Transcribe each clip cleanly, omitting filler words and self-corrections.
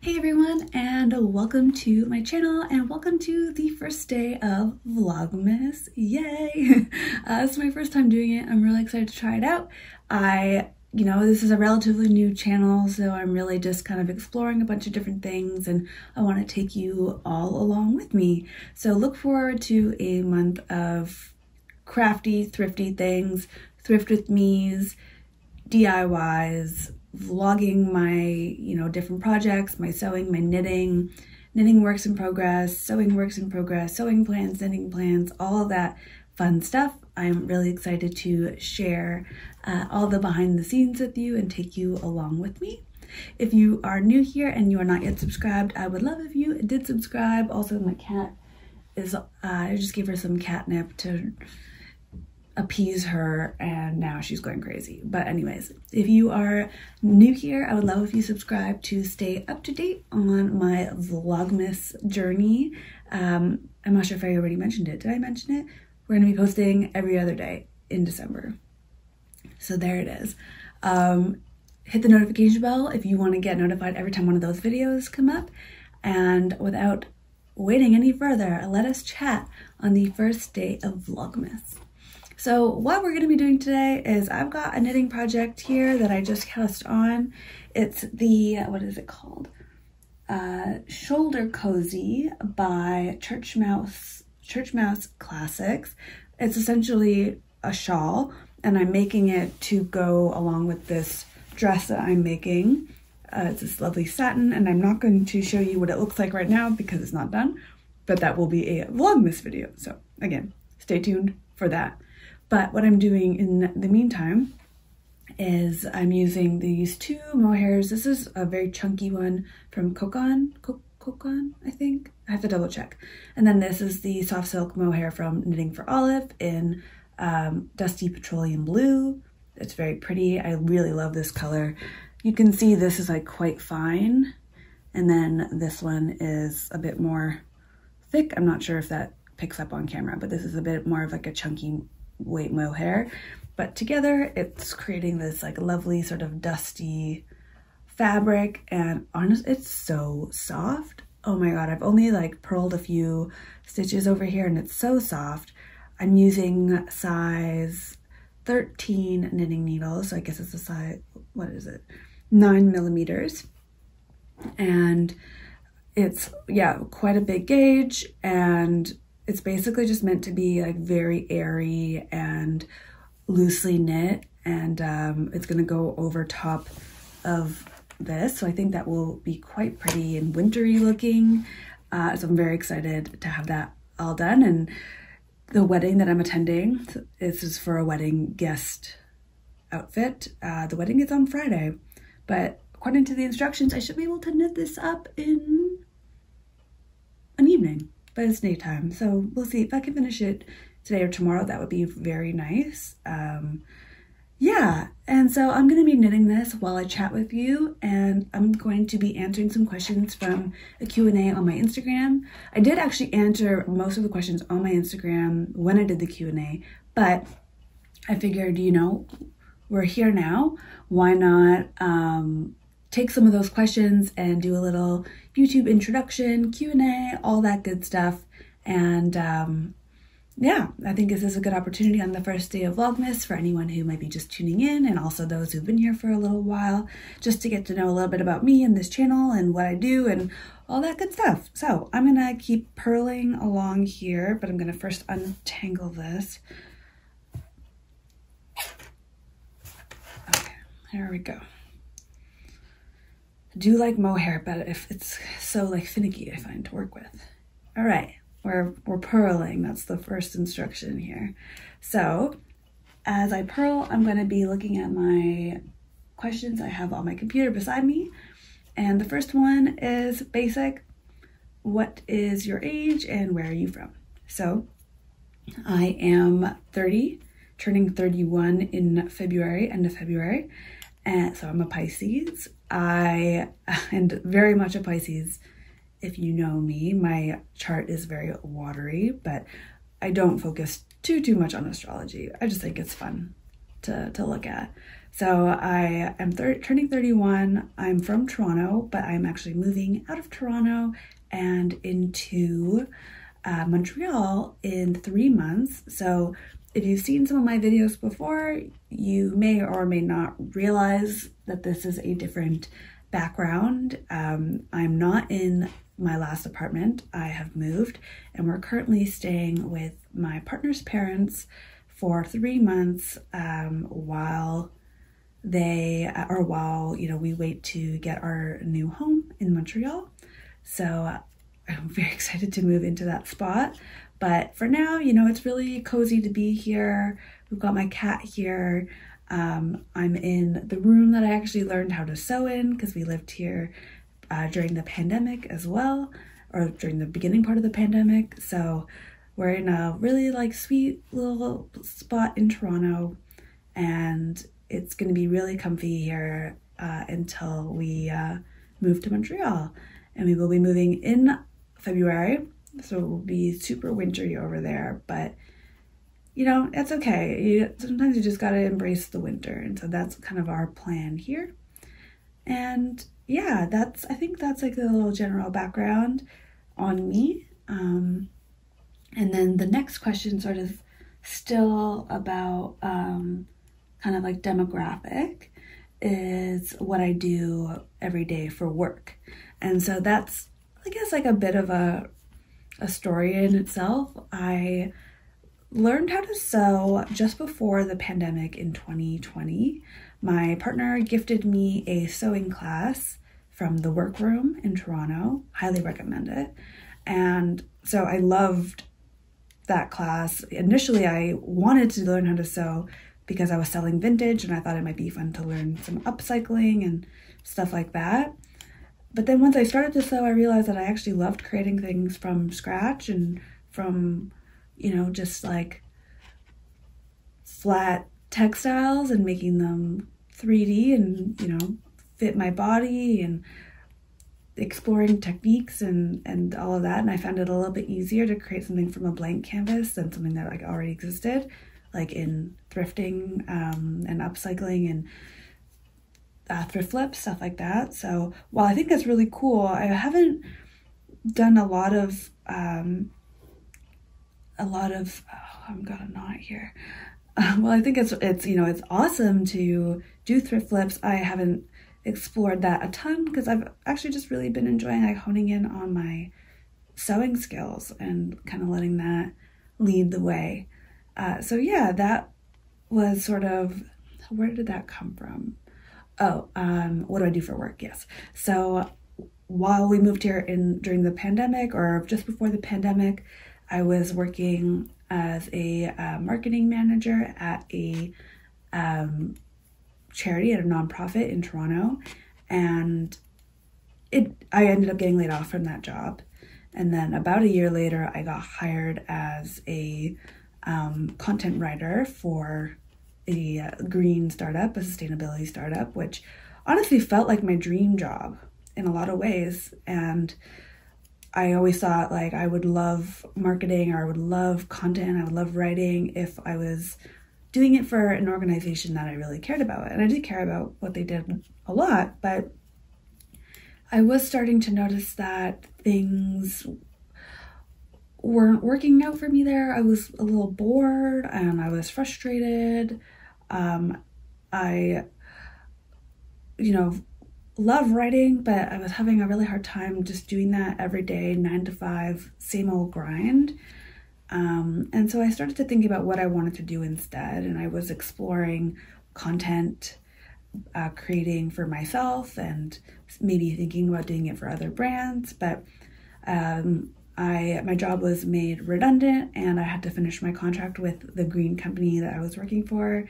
Hey everyone, and welcome to my channel and welcome to the first day of Vlogmas. Yay! It's my first time doing it. I'm really excited to try it out. This is a relatively new channel, so I'm really just kind of exploring a bunch of different things and I want to take you all along with me. So look forward to a month of crafty, thrifty things, thrift with me's, DIYs, vlogging my, different projects, my sewing, my knitting works in progress, sewing works in progress, sewing plans, knitting plans, all of that fun stuff. I'm really excited to share all the behind the scenes with you and take you along with me. If you are new here and you are not yet subscribed, I would love if you did subscribe. Also, my cat is, I just gave her some catnip to appease her and now she's going crazy. But anyways, if you are new here, I would love if you subscribe to stay up to date on my Vlogmas journey. I'm not sure if I already mentioned it. Did I mention it? We're going to be posting every other day in December. So there it is. Hit the notification bell if you want to get notified every time one of those videos come up. And without waiting any further, let us chat on the first day of Vlogmas. So what we're going to be doing today is I've got a knitting project here that I just cast on. It's the, what is it called? Shoulder Cozy by Church Mouse Classics. It's essentially a shawl and I'm making it to go along with this dress that I'm making. It's this lovely satin and I'm not going to show you what it looks like right now because it's not done, but that will be a Vlogmas video. So again, stay tuned for that. But what I'm doing in the meantime is I'm using these two mohairs. This is a very chunky one from Kokon, I think. I have to double check. And then this is the soft silk mohair from Knitting for Olive in Dusty Petroleum Blue. It's very pretty. I really love this color. You can see this is like quite fine. And then this one is a bit more thick. I'm not sure if that picks up on camera, but this is a bit more of like a chunky weight mohair, but together it's creating this like lovely sort of dusty fabric, and honestly it's so soft. Oh my god, I've only like purled a few stitches over here and it's so soft. I'm using size 13 knitting needles, so I guess it's a size, what is it, 9mm, and it's, yeah, quite a big gauge, and it's basically just meant to be like very airy and loosely knit, and it's gonna go over top of this. So I think that will be quite pretty and wintry looking. So I'm very excited to have that all done. And the wedding that I'm attending, this is for a wedding guest outfit. The wedding is on Friday, but according to the instructions, I should be able to knit this up in an evening. But it's daytime, so we'll see if I can finish it today or tomorrow. That would be very nice. Yeah, and so I'm going to be knitting this while I chat with you, and I'm going to be answering some questions from a Q&A on my Instagram. I did actually answer most of the questions on my Instagram when I did the Q&A, but I figured, we're here now. Why not take some of those questions and do a little YouTube introduction, Q&A, all that good stuff. And yeah, I think this is a good opportunity on the first day of Vlogmas for anyone who might be just tuning in, and also those who've been here for a little while, just to get to know a little bit about me and this channel and what I do and all that good stuff. So I'm gonna keep purling along here, but I'm gonna first untangle this. Okay, here we go. I do like mohair, but if it's so like finicky, I find to work with. All right, we're purling. That's the first instruction here. So as I purl, I'm going to be looking at my questions I have on my computer beside me. And the first one is basic. What is your age and where are you from? So I am 30, turning 31 in February, end of February. And so I'm a Pisces. And very much a Pisces. If you know me, my chart is very watery, but I don't focus too much on astrology. I just think it's fun to look at. So I am turning 31. I'm from Toronto, but I'm actually moving out of Toronto and into Montreal in 3 months. So if you've seen some of my videos before, you may or may not realize that this is a different background. I'm not in my last apartment. I have moved, and we're currently staying with my partner's parents for 3 months while we wait to get our new home in Montreal. So I'm very excited to move into that spot. But for now, it's really cozy to be here. We've got my cat here. I'm in the room that I actually learned how to sew in because we lived here during the pandemic as well, or during the beginning part of the pandemic. So we're in a really sweet little spot in Toronto, and it's going to be really comfy here until we move to Montreal. And we will be moving in February, so it will be super wintry over there, but it's okay. Sometimes you just got to embrace the winter, and so that's kind of our plan here. And yeah, I think that's like a little general background on me. And then the next question sort of still about kind of like demographic is what I do every day for work. And so that's, I guess, like a bit of a story in itself. I learned how to sew just before the pandemic in 2020. My partner gifted me a sewing class from the Workroom in Toronto. Highly recommend it. And so I loved that class. Initially, I wanted to learn how to sew because I was selling vintage and I thought it might be fun to learn some upcycling and stuff like that. But then once I started to sew, I realized that I actually loved creating things from scratch and from, just like flat textiles and making them 3D and, fit my body and exploring techniques and all of that. And I found it a little bit easier to create something from a blank canvas than something that already existed, like in thrifting and upcycling and thrift flips, stuff like that. So while I think that's really cool, I haven't done a lot of I've got a knot here. Well, I think it's awesome to do thrift flips. I haven't explored that a ton because I've actually just really been enjoying honing in on my sewing skills and kind of letting that lead the way. So yeah, that was sort of, where did that come from? Oh, what do I do for work? Yes. So while we moved here during the pandemic, or just before the pandemic, I was working as a marketing manager at a charity, at a nonprofit in Toronto, and I ended up getting laid off from that job. And then about a year later, I got hired as a content writer for a green startup, a sustainability startup, which honestly felt like my dream job in a lot of ways. And I always thought I would love marketing, or I would love content, I would love writing if I was doing it for an organization that I really cared about. And I did care about what they did a lot, but I was starting to notice that things weren't working out for me there. I was a little bored and I was frustrated. I love writing, but I was having a really hard time just doing that every day, 9 to 5, same old grind. And so I started to think about what I wanted to do instead, and I was exploring content creating for myself and maybe thinking about doing it for other brands, but my job was made redundant and I had to finish my contract with the green company that I was working for,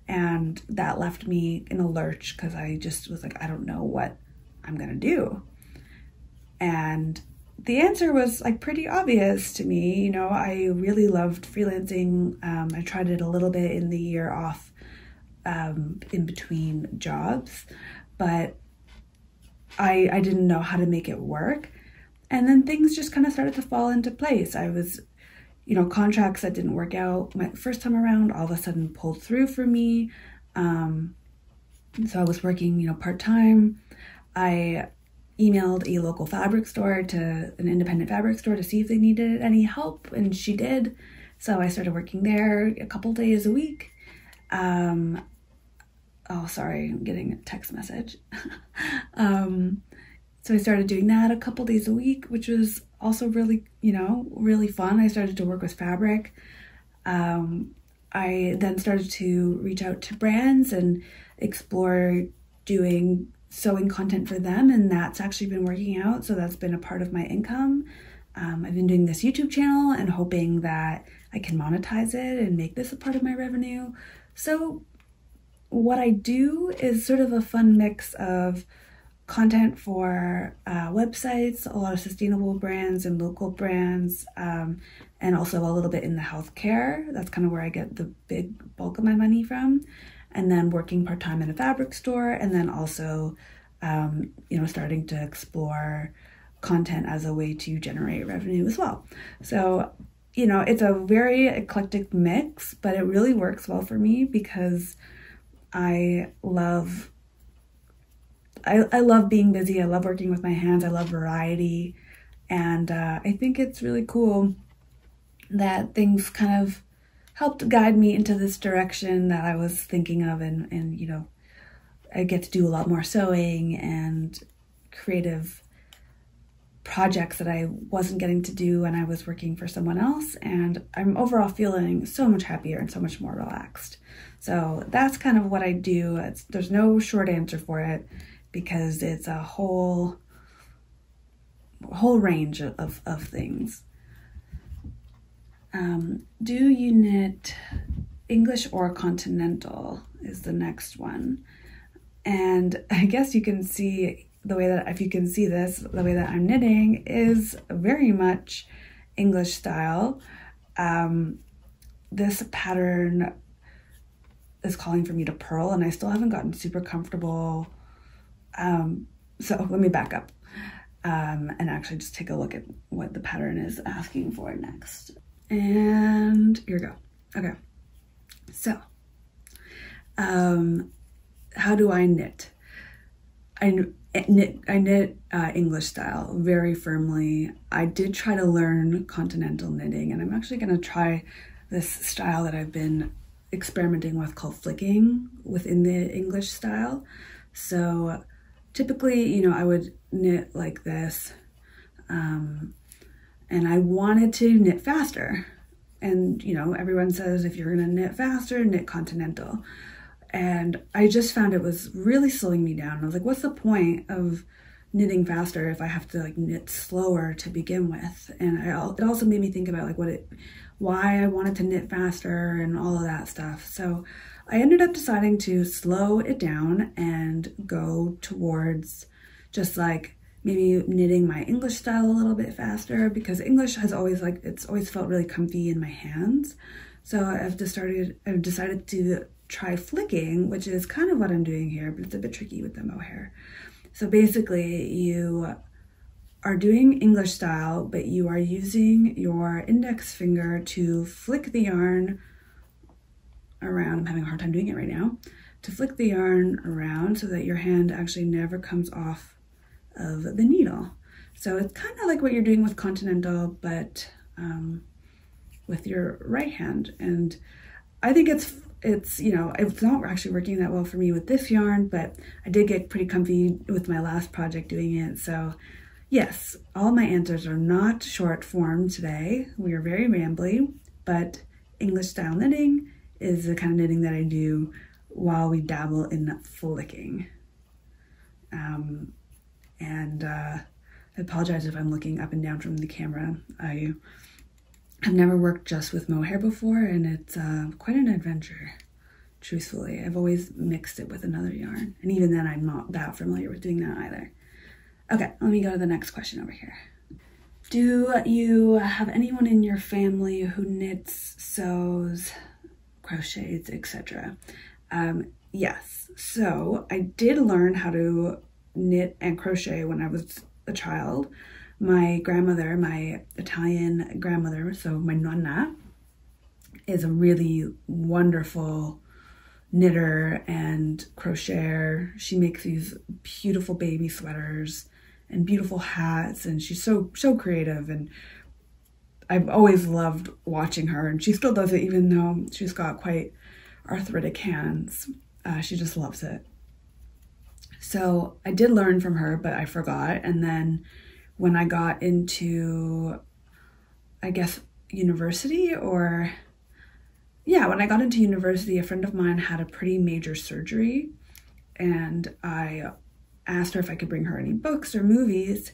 and that left me in a lurch because I just was I don't know what I'm gonna do. And the answer was pretty obvious to me. I really loved freelancing. I tried it a little bit in the year off in between jobs, but I didn't know how to make it work. And then things just kind of started to fall into place. I was, contracts that didn't work out my first time around all of a sudden pulled through for me. So I was working, you know, part-time. I emailed a local fabric store, to an independent fabric store, to see if they needed any help, and she did. So I started working there a couple days a week. Oh, sorry, I'm getting a text message. So I started doing that a couple days a week, which was also really, you know, really fun. I started to work with fabric. I then started to reach out to brands and explore doing sewing content for them, and that's actually been working out. So that's been a part of my income. I've been doing this YouTube channel and hoping that I can monetize it and make this a part of my revenue. So what I do is sort of a fun mix of content for websites, a lot of sustainable brands and local brands, and also a little bit in the healthcare. That's kind of where I get the big bulk of my money from. And then working part-time in a fabric store, and then also, you know, starting to explore content as a way to generate revenue as well. So, you know, it's a very eclectic mix, but it really works well for me because I love being busy. I love working with my hands. I love variety. And I think it's really cool that things kind of helped guide me into this direction that I was thinking of. And you know, I get to do a lot more sewing and creative projects that I wasn't getting to do when I was working for someone else. And I'm overall feeling so much happier and so much more relaxed. So that's kind of what I do. There's no short answer for it because it's a whole range of things. Do you knit English or Continental is the next one. And I guess you can see the way that, if you can see this, the way that I'm knitting is very much English style. This pattern is calling for me to purl, and I still haven't gotten super comfortable. So let me back up and actually just take a look at what the pattern is asking for next. And here we go. Okay, so how do I knit? I knit English style very firmly. I did try to learn continental knitting, and I'm actually going to try this style that I've been experimenting with called flicking within the English style. So typically, you know, I would knit like this, and I wanted to knit faster. And, you know, everyone says if you're going to knit faster, knit continental. And I just found it was really slowing me down. I was like, what's the point of knitting faster if I have to like knit slower to begin with? And it also made me think about like why I wanted to knit faster and all of that stuff. So I ended up deciding to slow it down and go towards just like maybe knitting my English style a little bit faster, because English has always it's always felt really comfy in my hands. So I've decided to try flicking, which is kind of what I'm doing here, but it's a bit tricky with the mohair. So basically you are doing English style, but you are using your index finger to flick the yarn around. I'm having a hard time doing it right now. To flick the yarn around so that your hand actually never comes off of the needle. So it's kind of like what you're doing with continental, but with your right hand. And I think it's, you know, it's not actually working that well for me with this yarn, but I did get pretty comfy with my last project doing it. So yes, all my answers are not short form today. We are very rambly, but English style knitting is the kind of knitting that I do while we dabble in flicking. I apologize if I'm looking up and down from the camera. I have never worked just with mohair before, and it's quite an adventure, truthfully. I've always mixed it with another yarn, and even then I'm not that familiar with doing that either. Okay, let me go to the next question over here. Do you have anyone in your family who knits, sews, crochets, etc.? Yes, so I did learn how to knit and crochet when I was a child. My grandmother, my Italian grandmother, so my nonna, is a really wonderful knitter and crocheter. She makes these beautiful baby sweaters and beautiful hats, and she's so creative, and I've always loved watching her, and she still does it even though she's got quite arthritic hands. She just loves it. So I did learn from her, but I forgot. And then when I got into, I guess, university, when I got into university, a friend of mine had a pretty major surgery, and I asked her if I could bring her any books or movies,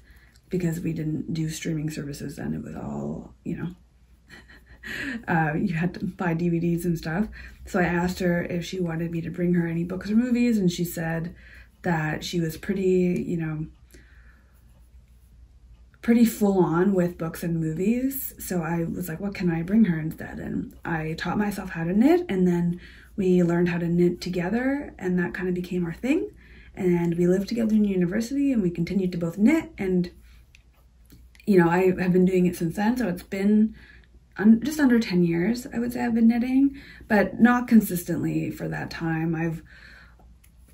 because we didn't do streaming services then. It was all, you had to buy DVDs and stuff. So I asked her if she wanted me to bring her any books or movies, and she said that she was pretty full on with books and movies. So I was like, what can I bring her instead? And I taught myself how to knit, and then we learned how to knit together, and that kind of became our thing. And we lived together in university, and we continued to both knit, and I have been doing it since then. So it's been just under 10 years, I would say I've been knitting, but not consistently for that time. I've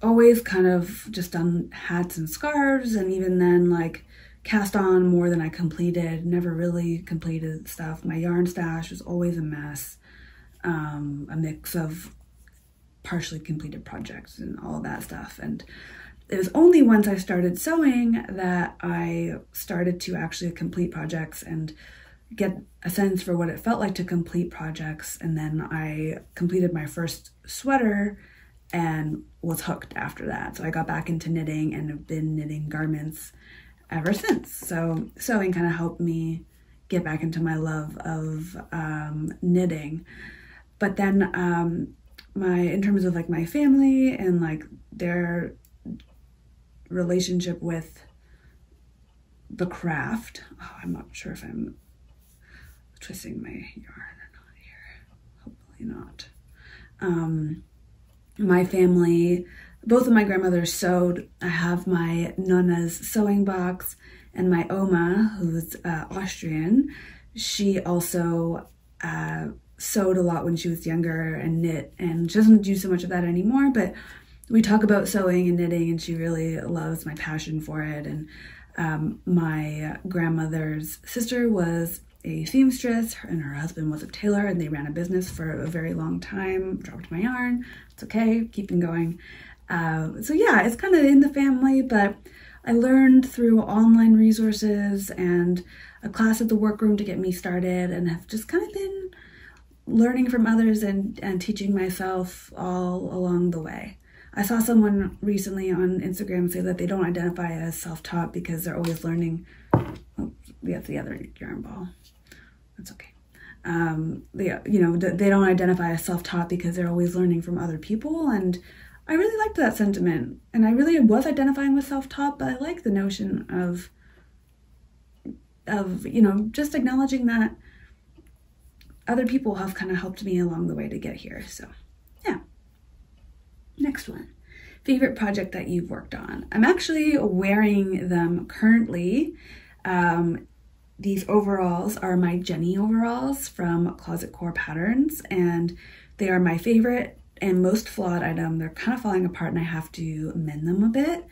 always kind of just done hats and scarves, and even then like cast on more than I completed, never really completed stuff. My yarn stash was always a mess, a mix of partially completed projects and all of that stuff. And it was only once I started sewing that I started to actually complete projects and get a sense for what it felt like to complete projects. And then I completed my first sweater and was hooked after that. So I got back into knitting and have been knitting garments ever since. So sewing kind of helped me get back into my love of knitting. But then in terms of like my family and like their relationship with the craft, I'm not sure if I'm twisting my yarn or not here. Hopefully not. My family, both of my grandmothers sewed. I have my Nonna's sewing box, and my Oma, who's Austrian, she also sewed a lot when she was younger and knit, and she doesn't do so much of that anymore, but we talk about sewing and knitting, and she really loves my passion for it. And my grandmother's sister was a seamstress, and her husband was a tailor, and they ran a business for a very long time. Dropped my yarn. It's okay, keeping going. So yeah, it's kind of in the family, but I learned through online resources and a class at the workroom to get me started, and have just kind of been learning from others and teaching myself all along the way. I saw someone recently on Instagram say that they don't identify as self-taught because they're always learning. Oh, that's the other yarn ball. That's okay. They don't identify as self-taught because they're always learning from other people, and I really liked that sentiment. And I really was identifying with self-taught, but I like the notion of just acknowledging that other people have kind of helped me along the way to get here. So yeah. Next one, favorite project that you've worked on. I'm actually wearing them currently. These overalls are my Jenny overalls from Closet Core Patterns, and they are my favorite and most flawed item. They're kind of falling apart and I have to mend them a bit,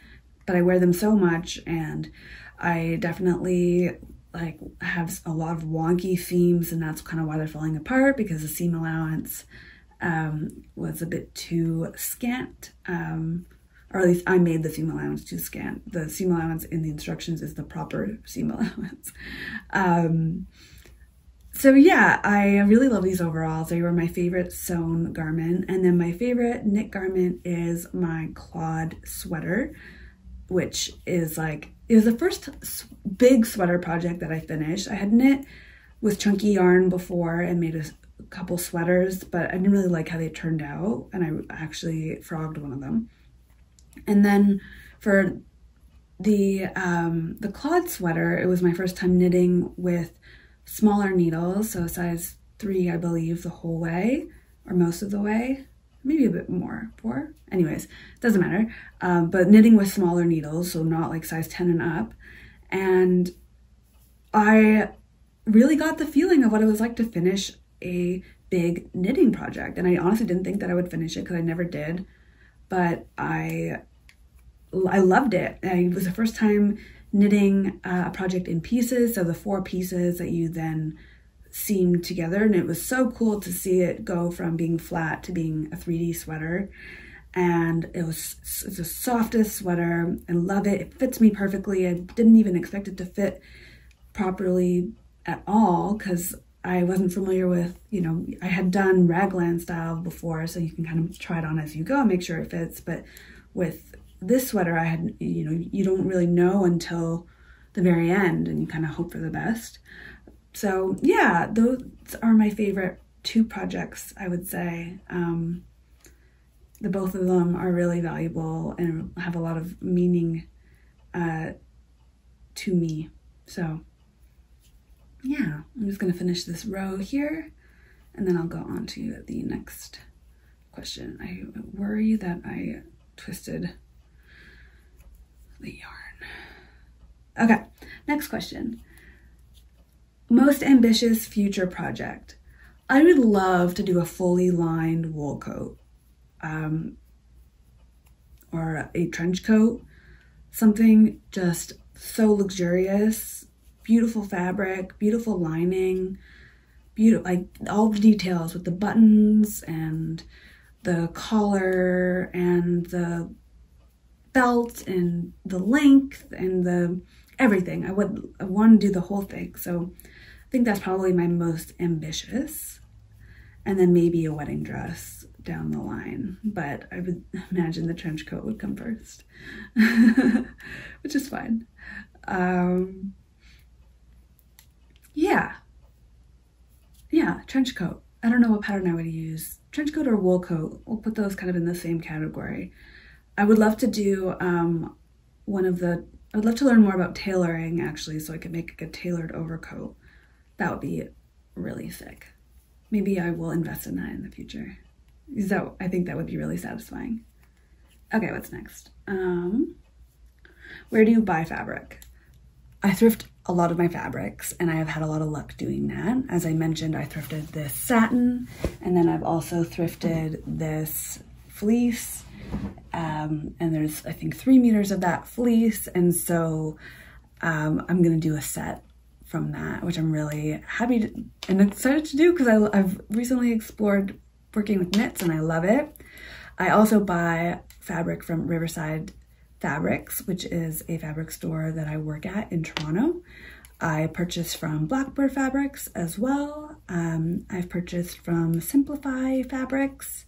but I wear them so much, and I definitely like have a lot of wonky seams, and that's kind of why they're falling apart, because the seam allowance was a bit too scant, or at least I made the seam allowance too scant. The seam allowance in the instructions is the proper seam allowance. So yeah, I really love these overalls. They were my favorite sewn garment. And then my favorite knit garment is my Claude sweater, which is like, it was the first big sweater project that I finished. I had knit with chunky yarn before and made a couple sweaters, but I didn't really like how they turned out, and I actually frogged one of them. And then for the Claude sweater, it was my first time knitting with smaller needles, so size 3, I believe, the whole way, or most of the way, maybe a bit more, 4. Anyways, doesn't matter. But knitting with smaller needles, so not like size 10 and up. And I really got the feeling of what it was like to finish a big knitting project. And I honestly didn't think that I would finish it because I never did, but I loved it. It was the first time knitting a project in pieces, so the 4 pieces that you then seam together, and it was so cool to see it go from being flat to being a 3D sweater. And it's the softest sweater. I love it. It fits me perfectly. I didn't even expect it to fit properly at all because I wasn't familiar with, you know, I had done raglan style before, so you can kind of try it on as you go and make sure it fits. But with this sweater, I had, you know, you don't really know until the very end and you kind of hope for the best. So yeah, those are my favorite 2 projects, I would say. The both of them are really valuable and have a lot of meaning to me. So yeah, I'm just gonna finish this row here and then I'll go on to the next question. I worry that I twisted the yarn. Okay, next question. Most ambitious future project. I would love to do a fully lined wool coat, or a trench coat, something just so luxurious, beautiful fabric, beautiful lining, beautiful, like all the details with the buttons and the collar and the belt and the length and the everything. I want to do the whole thing. So I think that's probably my most ambitious. And then maybe a wedding dress down the line, but I would imagine the trench coat would come first, which is fine. Yeah, trench coat. I don't know what pattern I would use. Trench coat or wool coat. We'll put those kind of in the same category. I would love to do I would love to learn more about tailoring actually, so I could make a tailored overcoat. That would be really sick. Maybe I will invest in that in the future. So I think that would be really satisfying. Okay, what's next? Where do you buy fabric? I thrift a lot of my fabrics and I have had a lot of luck doing that. As I mentioned, I thrifted this satin and then I've also thrifted this fleece. And there's, I think, 3 meters of that fleece. And so I'm gonna do a set from that, which I'm really happy and excited to do because I've recently explored working with knits and I love it. I also buy fabric from Riverside Fabrics, which is a fabric store that I work at in Toronto. I purchase from Blackbird Fabrics as well. I've purchased from Simplify Fabrics.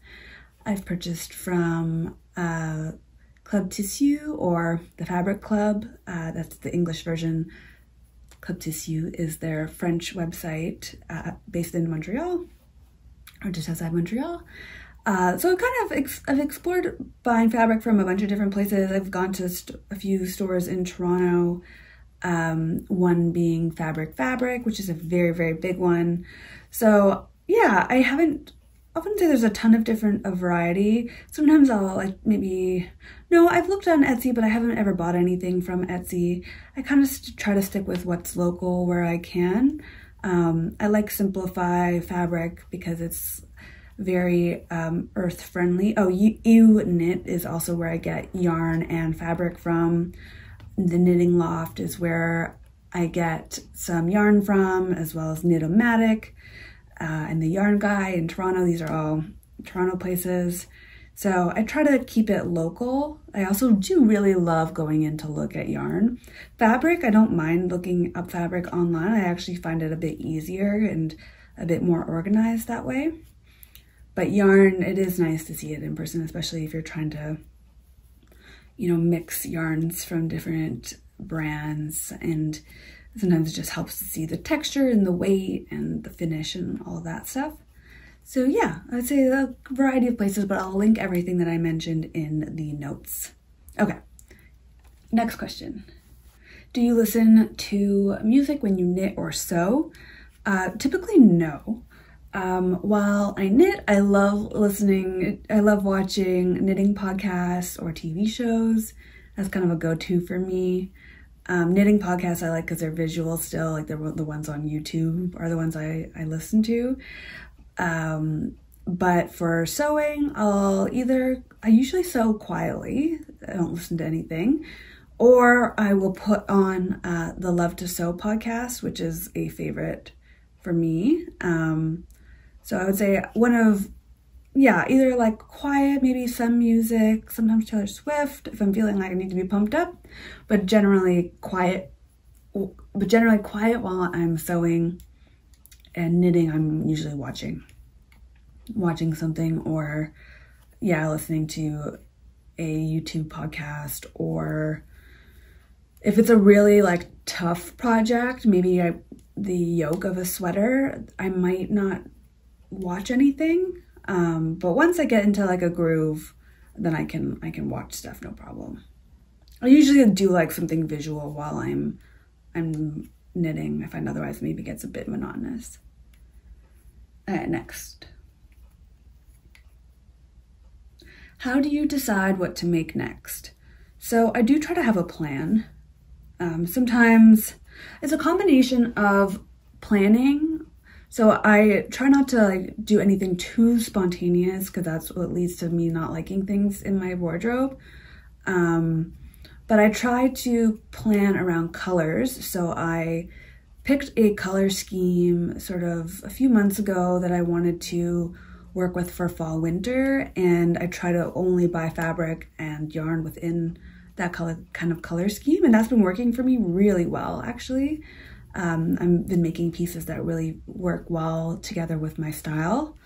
I've purchased from Club Tissu or the Fabric Club. That's the English version. Club Tissu is their French website based in Montreal, or just outside Montreal. So I've explored buying fabric from a bunch of different places. I've gone to a few stores in Toronto, one being Fabric, which is a very, very big one. So yeah, I wouldn't say there's a ton of different variety. Sometimes I'll I've looked on Etsy, but I haven't ever bought anything from Etsy. I kind of try to stick with what's local where I can. I like Simplify Fabric because it's very earth friendly. Oh, You Knit is also where I get yarn and fabric from. The Knitting Loft is where I get some yarn from, as well as Knit-O-Matic. And the Yarn Guy in Toronto. These are all Toronto places. So I try to keep it local. I also do really love going in to look at yarn. Fabric, I don't mind looking up fabric online. I actually find it a bit easier and a bit more organized that way. But yarn, it is nice to see it in person, especially if you're trying to, mix yarns from different brands, and sometimes it just helps to see the texture and the weight and the finish and all that stuff. So yeah, I'd say a variety of places, but I'll link everything that I mentioned in the notes. Okay, next question. Do you listen to music when you knit or sew? Typically no. While I knit, I love watching knitting podcasts or TV shows. That's kind of a go-to for me. Knitting podcasts I like because they're visual still, like the ones on YouTube are the ones I listen to. But for sewing, I usually sew quietly. I don't listen to anything. Or I will put on the Love to Sew podcast, which is a favorite for me. So I would say either like quiet, maybe some music, sometimes Taylor Swift if I'm feeling like I need to be pumped up, but generally quiet while I'm sewing. And knitting, I'm usually watching something, or listening to a YouTube podcast, or if it's a really like tough project, maybe the yoke of a sweater, I might not watch anything. But once I get into like a groove, then I can watch stuff, no problem. I usually do like something visual while I'm knitting. I find otherwise maybe gets a bit monotonous. Next. How do you decide what to make next? So I do try to have a plan. Sometimes it's a combination of planning. So I try not to like do anything too spontaneous, because that's what leads to me not liking things in my wardrobe. But I try to plan around colors. So I picked a color scheme sort of a few months ago that I wanted to work with for fall winter, and I try to only buy fabric and yarn within that kind of color scheme, and that's been working for me really well, actually. I've been making pieces that really work well together with my style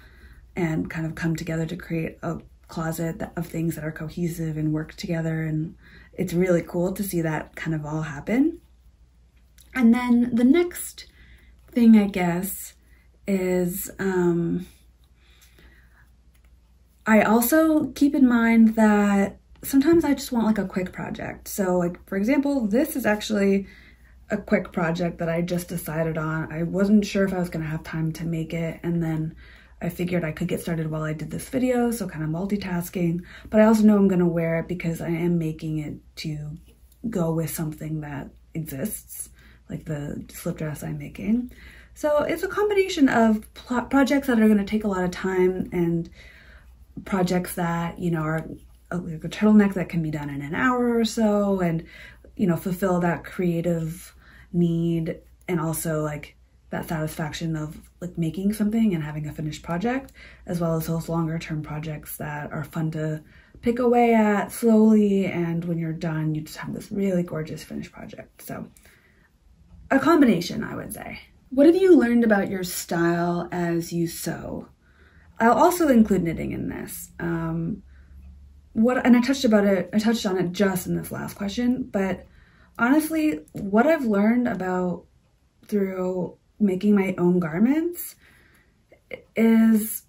and kind of come together to create a closet of things that are cohesive and work together, and it's really cool to see that kind of all happen. And then the next thing, I guess, is I also keep in mind that sometimes I just want like a quick project. So like, for example, this is actually a quick project that I just decided on. I wasn't sure if I was gonna have time to make it, and then I figured I could get started while I did this video, so kind of multitasking. But I also know I'm gonna wear it because I am making it to go with something that exists, like the slip dress I'm making. So it's a combination of projects that are gonna take a lot of time, and projects that, you know, are like a turtleneck that can be done in an hour or so, and, you know, fulfill that creative need, and also like that satisfaction of like making something and having a finished project, as well as those longer term projects that are fun to pick away at slowly, and when you're done, you just have this really gorgeous finished project. So a combination, I would say. What have you learned about your style as you sew? I'll also include knitting in this. And I touched on it just in this last question, but honestly, what I've learned about through making my own garments is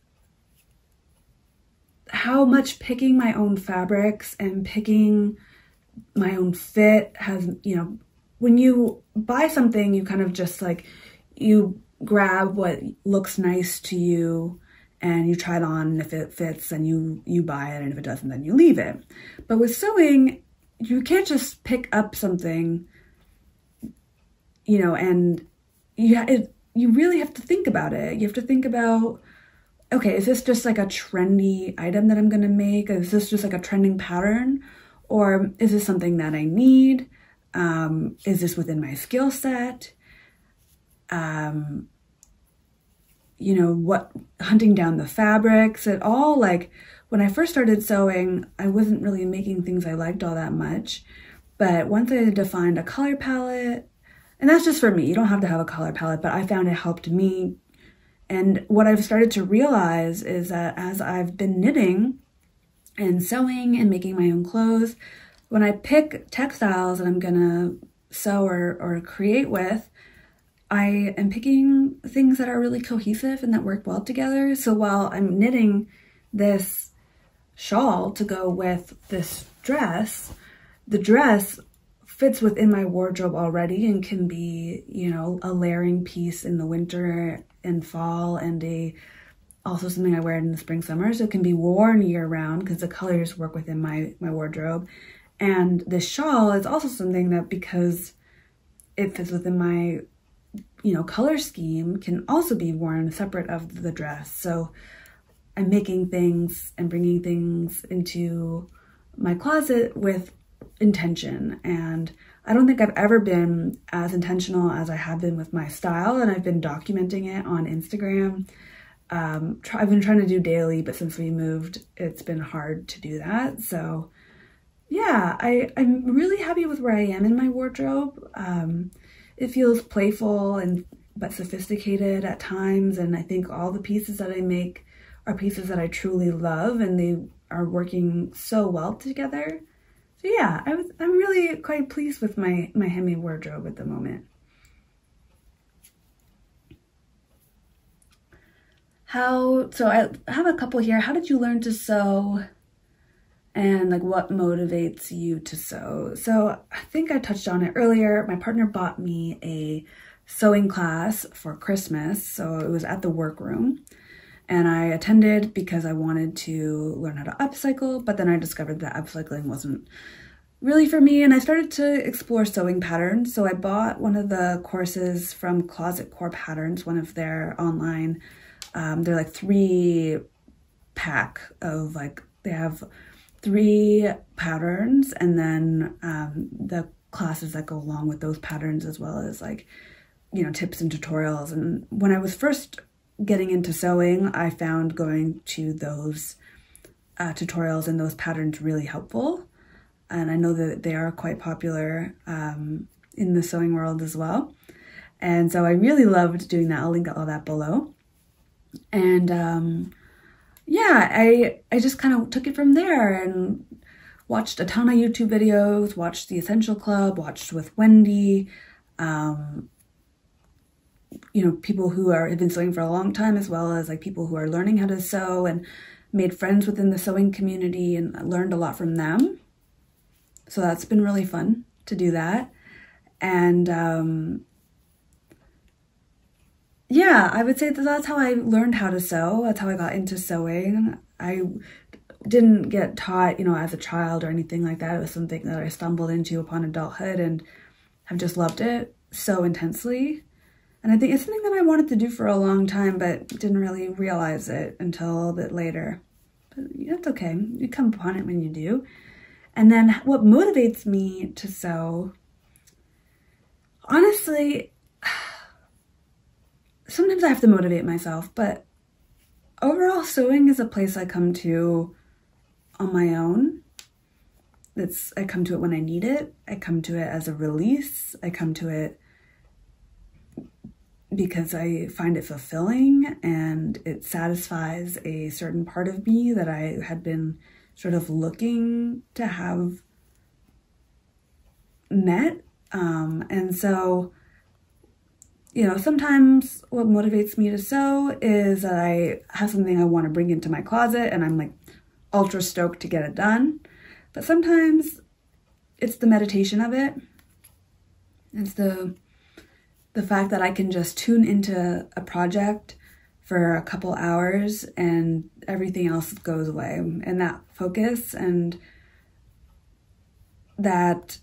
how much picking my own fabrics and picking my own fit has, you know, when you buy something, you kind of just like, you grab what looks nice to you and you try it on, and if it fits, then you buy it, and if it doesn't, then you leave it. But with sewing, you can't just pick up something, you know, and you really have to think about it. You have to think about, okay, is this just like a trendy item that I'm gonna make? Is this just like a trending pattern? Or is this something that I need? Is this within my skill set? You know, hunting down the fabrics, it all, like, when I first started sewing, I wasn't really making things I liked all that much. But once I defined a color palette, and that's just for me, you don't have to have a color palette, but I found it helped me. And what I've started to realize is that as I've been knitting and sewing and making my own clothes, when I pick textiles that I'm gonna sew or create with, I am picking things that are really cohesive and that work well together. So while I'm knitting this shawl to go with this dress, the dress fits within my wardrobe already and can be, you know, a layering piece in the winter and fall, and also something I wear in the spring, summer. So it can be worn year round because the colors work within my wardrobe. And this shawl is also something that, because it fits within my you know, color scheme can also be worn separate of the dress. So I'm making things and bringing things into my closet with intention. And I don't think I've ever been as intentional as I have been with my style, and I've been documenting it on Instagram. I've been trying to do daily, but since we moved, it's been hard to do that. So yeah, I'm really happy with where I am in my wardrobe. It feels playful but sophisticated at times, and I think all the pieces that I make are pieces that I truly love, and they are working so well together. So yeah, I'm really quite pleased with my Hemi wardrobe at the moment. So I have a couple here. How did you learn to sew? And like, what motivates you to sew? So I think I touched on it earlier. My partner bought me a sewing class for Christmas. So it was at the workroom, and I attended because I wanted to learn how to upcycle, but then I discovered that upcycling wasn't really for me, and I started to explore sewing patterns. So I bought one of the courses from Closet Core Patterns, one of their online, they're like 3-pack of like, they have 3 patterns, and then the classes that go along with those patterns, as well as like, you know, tips and tutorials. And when I was first getting into sewing, I found going to those tutorials and those patterns really helpful. And I know that they are quite popular in the sewing world as well. And so I really loved doing that. I'll link all that below. And yeah, I just kind of took it from there and watched a ton of YouTube videos, watched The Essential Club, watched with Wendy, you know, people who have been sewing for a long time, as well as like people who are learning how to sew, and made friends within the sewing community and learned a lot from them. So that's been really fun to do that. And yeah, I would say that that's how I learned how to sew. That's how I got into sewing. I didn't get taught, you know, as a child or anything like that. It was something that I stumbled into upon adulthood and have just loved it so intensely. And I think it's something that I wanted to do for a long time, but didn't really realize it until a little bit later. But that's okay. You come upon it when you do. And then what motivates me to sew, honestly, sometimes I have to motivate myself, but overall, sewing is a place I come to on my own. I come to it when I need it. I come to it as a release. I come to it because I find it fulfilling, and it satisfies a certain part of me that I had been sort of looking to have met. And so, you know, sometimes what motivates me to sew is that I have something I want to bring into my closet and I'm like ultra stoked to get it done. But sometimes it's the meditation of it. It's the fact that I can just tune into a project for a couple hours and everything else goes away. And that focus and that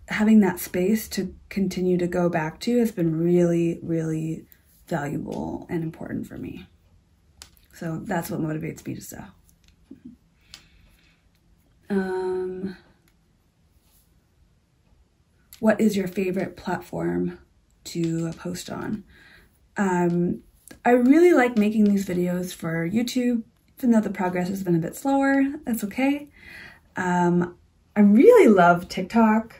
having that space to continue to go back to has been really, really valuable and important for me. So that's what motivates me to sew. What is your favorite platform to post on? I really like making these videos for YouTube, even though the progress has been a bit slower. That's okay. I really love TikTok.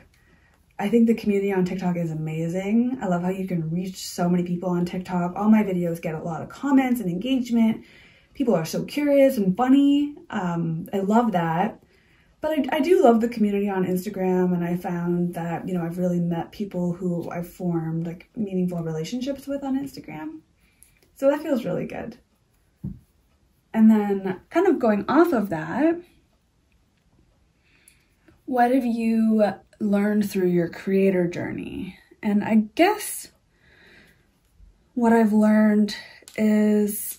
I think the community on TikTok is amazing. I love how you can reach so many people on TikTok. All my videos get a lot of comments and engagement. People are so curious and funny. I love that. But I do love the community on Instagram, and I found that, you know, I've really met people who I've formed like meaningful relationships with on Instagram. So that feels really good. And then kind of going off of that, what have you learned through your creator journey? And I guess what I've learned is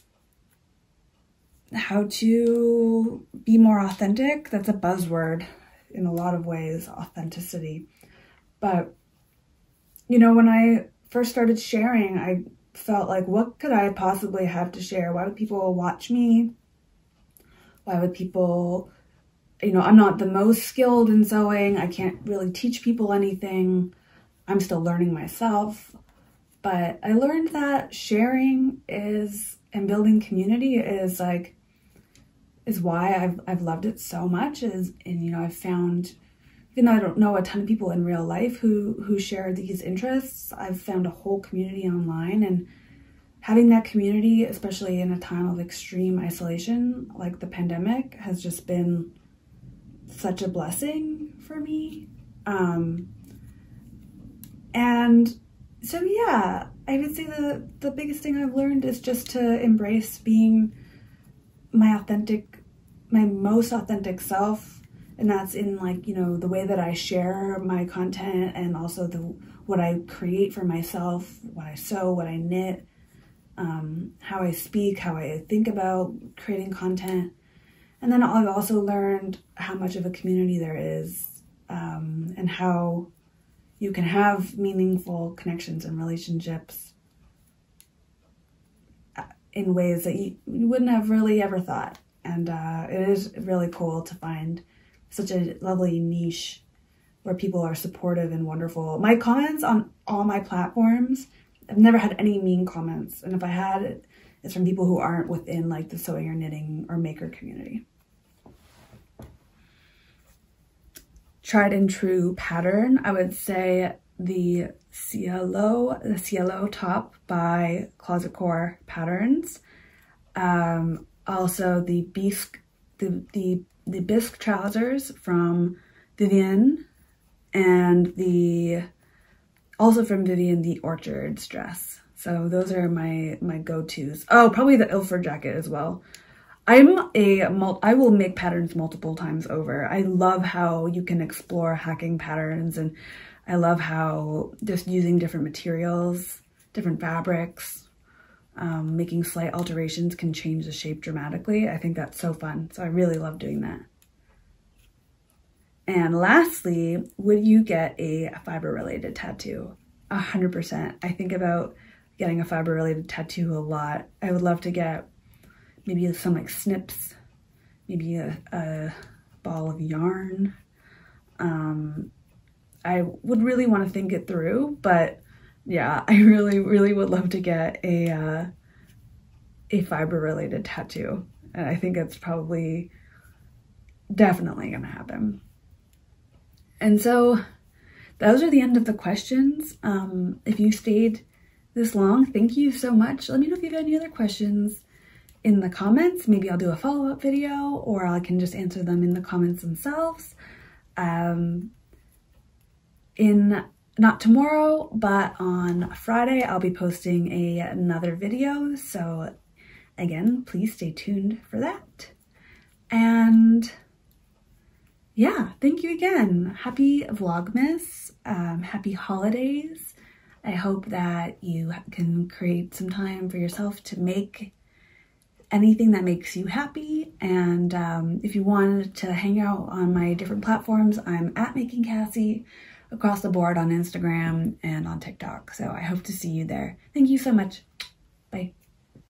how to be more authentic. That's a buzzword in a lot of ways, authenticity. But, you know, when I first started sharing, I felt like, what could I possibly have to share? Why would people watch me? Why would people, you know, I'm not the most skilled in sewing. I can't really teach people anything. I'm still learning myself. But I learned that sharing and building community is why I've loved it so much. And you know, I've found, even though I don't know a ton of people in real life who share these interests, I've found a whole community online, and having that community, especially in a time of extreme isolation like the pandemic, has just been such a blessing for me. And so yeah, I would say the biggest thing I've learned is just to embrace being my most authentic self. And that's in, like, you know, the way that I share my content, and also what I create for myself, what I sew, what I knit, how I speak, how I think about creating content. And then I've also learned how much of a community there is, and how you can have meaningful connections and relationships in ways that you wouldn't have really ever thought. And it is really cool to find such a lovely niche where people are supportive and wonderful. My comments on all my platforms, I've never had any mean comments. And if I had, it's from people who aren't within, like, the sewing or knitting or maker community. Tried and true pattern, I would say the Cielo top by Closet Core Patterns. Also the bisque trousers from Vivian, and also from Vivian, the Orchards dress. So those are my go-tos. Oh, probably the Ilford jacket as well. I will make patterns multiple times over. I love how you can explore hacking patterns, and I love how just using different materials, different fabrics, making slight alterations can change the shape dramatically. I think that's so fun. So I really love doing that. And lastly, would you get a fiber related tattoo? 100%. I think about getting a fiber related tattoo a lot. I would love to get maybe some, like, snips, maybe a ball of yarn. I would really want to think it through, but yeah, I really, really would love to get a fiber related tattoo. And I think it's probably definitely gonna happen. And so those are the end of the questions. If you stayed this long, thank you so much. Let me know if you have any other questions in the comments. Maybe I'll do a follow-up video, or I can just answer them in the comments themselves. Not tomorrow, but on Friday, I'll be posting another video. So again, please stay tuned for that. And yeah, thank you again. Happy Vlogmas, happy holidays. I hope that you can create some time for yourself to make anything that makes you happy. And if you wanted to hang out on my different platforms, I'm at Making Cassie across the board on Instagram and on TikTok. So I hope to see you there. Thank you so much.